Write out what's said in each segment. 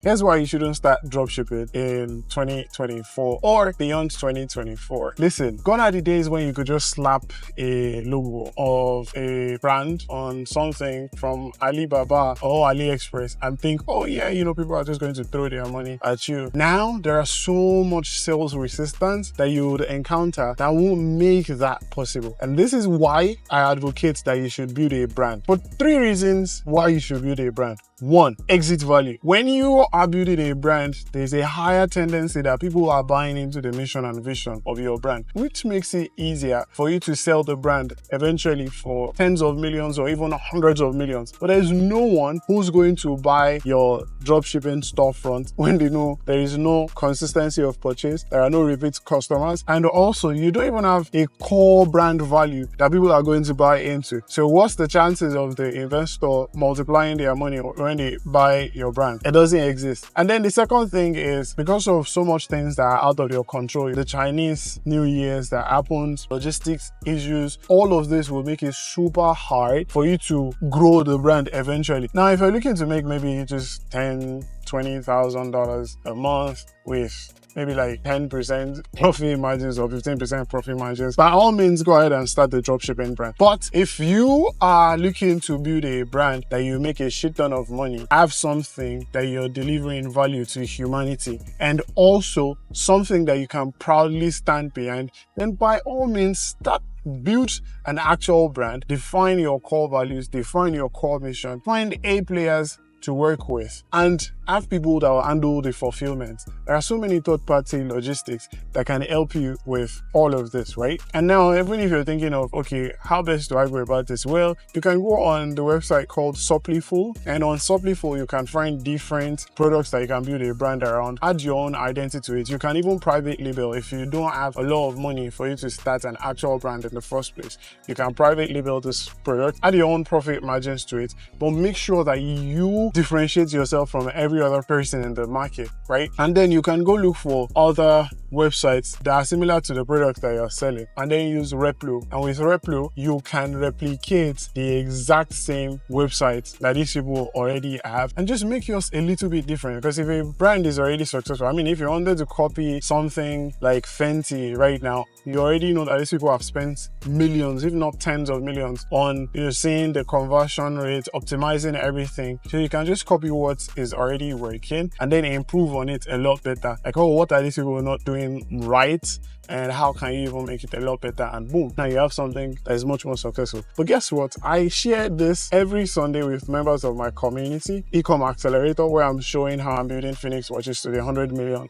Here's why you shouldn't start dropshipping in 2024 or beyond 2024. Listen, gone are the days when you could just slap a logo of a brand on something from Alibaba or AliExpress and think, oh yeah, people are just going to throw their money at you. Now, there are so much sales resistance that you would encounter that won't make that possible. And this is why I advocate that you should build a brand. But 3 reasons why you should build a brand. 1, exit value. When you are building a brand, there's a higher tendency that people are buying into the mission and vision of your brand, which makes it easier for you to sell the brand eventually for tens of millions or even hundreds of millions. But there's no one who's going to buy your dropshipping storefront when they know there is no consistency of purchase, there are no repeat customers, and also you don't even have a core brand value that people are going to buy into. So what's the chances of the investor multiplying their money when they buy your brand? It doesn't exist. And then the second thing is, because of so much things that are out of your control, the Chinese New Year's that happens, logistics issues, all of this will make it super hard for you to grow the brand eventually. Now, if you're looking to make maybe just $10,000-$20,000 a month with maybe like 10% profit margins or 15% profit margins, by all means go ahead and start the dropshipping brand. But if you are looking to build a brand that you make a shit ton of money, have something that you're delivering value to humanity, and also something that you can proudly stand behind, then by all means build an actual brand, define your core values, define your core mission, find A players to work with, and have people that will handle the fulfillment. There are so many third-party logistics that can help you with all of this, right? And now, even if you're thinking of, okay, how best do I go about this? Well, you can go on the website called Supplyful, and on Supplyful, you can find different products that you can build a brand around, add your own identity to it. You can even private label if you don't have a lot of money for you to start an actual brand in the first place. You can private label this product, add your own profit margins to it, but make sure that you differentiate yourself from every other person in the market, right? And then you can go look for other websites that are similar to the product that you're selling, and then use Replo. And with Replo, you can replicate the exact same website that these people already have and just make yours a little bit different. Because if a brand is already successful, I mean, if you wanted to copy something like Fenty right now, you already know that these people have spent millions, if not tens of millions, on seeing the conversion rate, optimizing everything. So you can just copy what is already working and then improve on it a lot better. Like, oh, what are these people not doing right? And how can you even make it a lot better? And boom, now you have something that is much more successful. But guess what? I share this every Sunday with members of my community, Ecommerce Accelerator, where I'm showing how I'm building Phoenix watches to the $100 million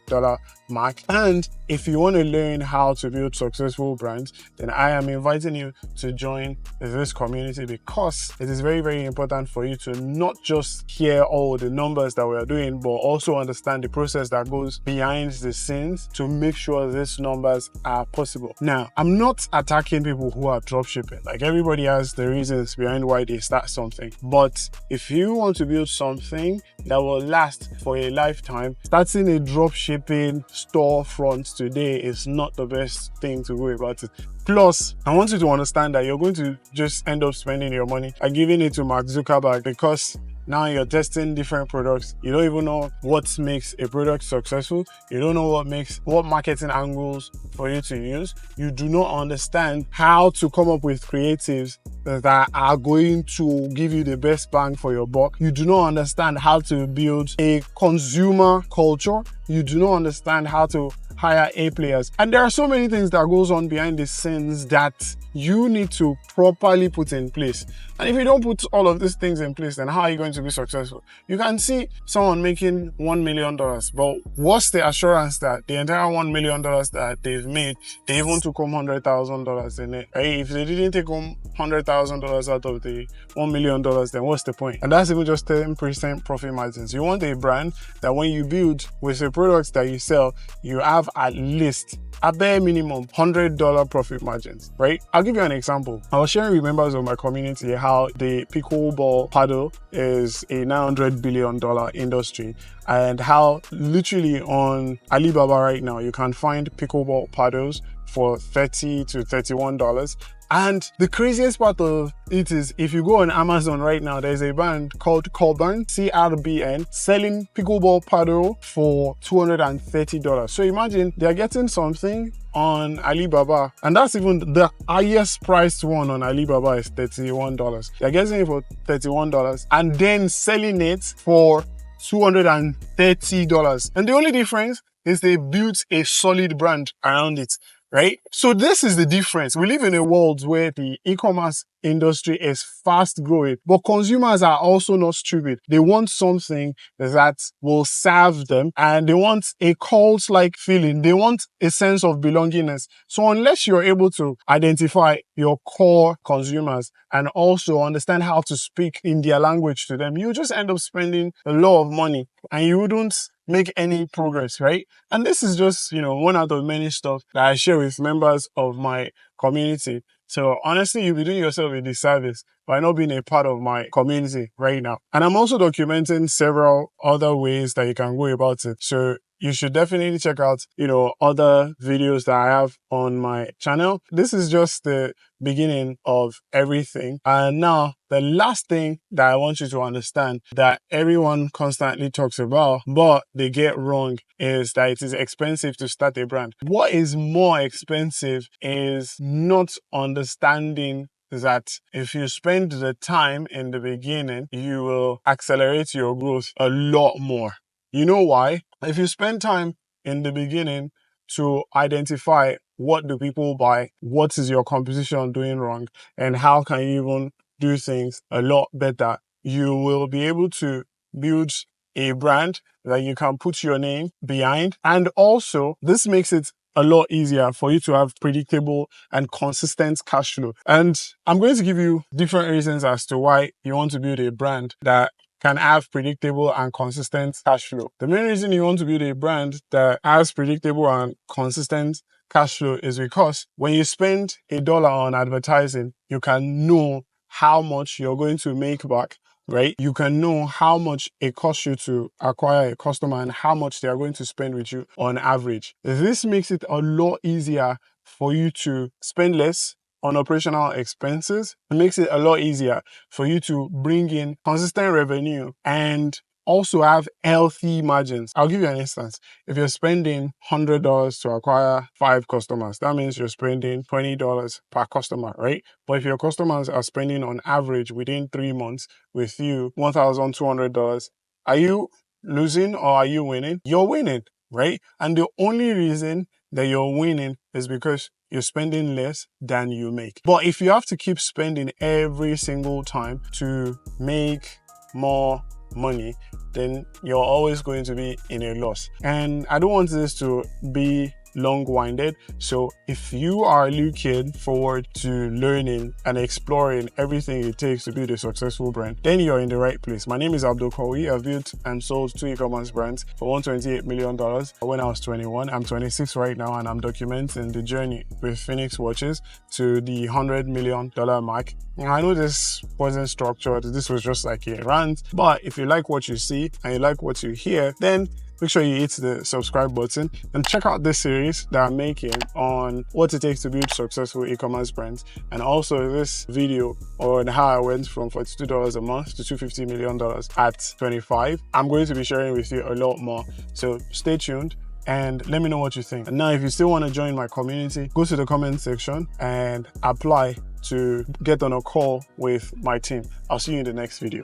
mark. And if you want to learn how to build successful brands, then I am inviting you to join this community, because it is very, very important for you to not just hear all the numbers that we're doing, but also understand the process that goes behind the scenes to make sure these numbers are possible. Now, I'm not attacking people who are dropshipping. Like, everybody has the reasons behind why they start something. But if you want to build something that will last for a lifetime, starting a dropshipping storefront today is not the best thing to go about it. Plus, I want you to understand that you're going to just end up spending your money and giving it to Mark Zuckerberg, because now you're testing different products. You don't even know what makes a product successful. You don't know what marketing angles for you to use. You do not understand how to come up with creatives that are going to give you the best bang for your buck. You do not understand how to build a consumer culture. You do not understand how to hire A players. And there are so many things that goes on behind the scenes that you need to properly put in place. And if you don't put all of these things in place, then how are you going to be successful? You can see someone making $1 million, but what's the assurance that the entire $1 million that they've made, they even took home $100,000 in it? If they didn't take home $100,000 out of the $1 million, then what's the point? And that's even just 10% profit margins. You want a brand that when you build with the products that you sell, you have at least a bare minimum $100 profit margins, right? I'll give you an example. I was sharing with members of my community how the pickleball paddle is a $900 billion industry, and how literally on Alibaba right now, you can find pickleball paddles for $30 to $31. And the craziest part of it is, if you go on Amazon right now, there's the craziest part of it is, if you go on Amazon right now, there's a brand called Corbin, CRBN, selling pickleball paddle for $230. So imagine they're getting something on Alibaba, and that's even the highest priced one on Alibaba is $31. They're getting it for $31 and then selling it for $230. And the only difference is they built a solid brand around it, right? So this is the difference. We live in a world where the e-commerce industry is fast growing, but consumers are also not stupid. They want something that will serve them, and they want a cult-like feeling. They want a sense of belongingness. So unless you're able to identify your core consumers and also understand how to speak in their language to them, you just end up spending a lot of money and you wouldn't make any progress, right? And this is just, one out of many stuff that I share with members of my community. So honestly, you'll be doing yourself a disservice by not being a part of my community right now. And I'm also documenting several other ways that you can go about it. So you should definitely check out, other videos that I have on my channel. This is just the beginning of everything. And now the last thing that I want you to understand that everyone constantly talks about, but they get wrong, is that it is expensive to start a brand. What is more expensive is not understanding that if you spend the time in the beginning, you will accelerate your growth a lot more. You know why? If you spend time in the beginning to identify what do people buy, what is your competition doing wrong, and how can you even do things a lot better, you will be able to build a brand that you can put your name behind. And also, this makes it a lot easier for you to have predictable and consistent cash flow. And I'm going to give you different reasons as to why you want to build a brand that can have predictable and consistent cash flow. The main reason you want to build a brand that has predictable and consistent cash flow is because when you spend $1 on advertising, you can know how much you're going to make back, right? You can know how much it costs you to acquire a customer and how much they are going to spend with you on average. This makes it a lot easier for you to spend less on operational expenses. It makes it a lot easier for you to bring in consistent revenue and also have healthy margins. I'll give you an instance. If you're spending $100 to acquire 5 customers, that means you're spending $20 per customer, right? But if your customers are spending on average within 3 months with you $1,200, are you losing or are you winning? You're winning, right? And the only reason that you're winning is because you're spending less than you make. But if you have to keep spending every single time to make more money, then you're always going to be in a loss. And I don't want this to be long-winded. So if you are looking forward to learning and exploring everything it takes to build a successful brand, then you're in the right place. My name is Abdul-Qawiyy. I've built and sold 2 e-commerce brands for $128 million when I was 21. I'm 26 right now, and I'm documenting the journey with Phoenix Watches to the $100 million mark. I know this wasn't structured. This was just like a rant. But if you like what you see and you like what you hear, then make sure you hit the subscribe button and check out this series that I'm making on what it takes to build successful e-commerce brands, and also this video on how I went from $42 a month to $250 million at 25. I'm going to be sharing with you a lot more. So stay tuned and let me know what you think. And now, if you still want to join my community, go to the comment section and apply to get on a call with my team. I'll see you in the next video.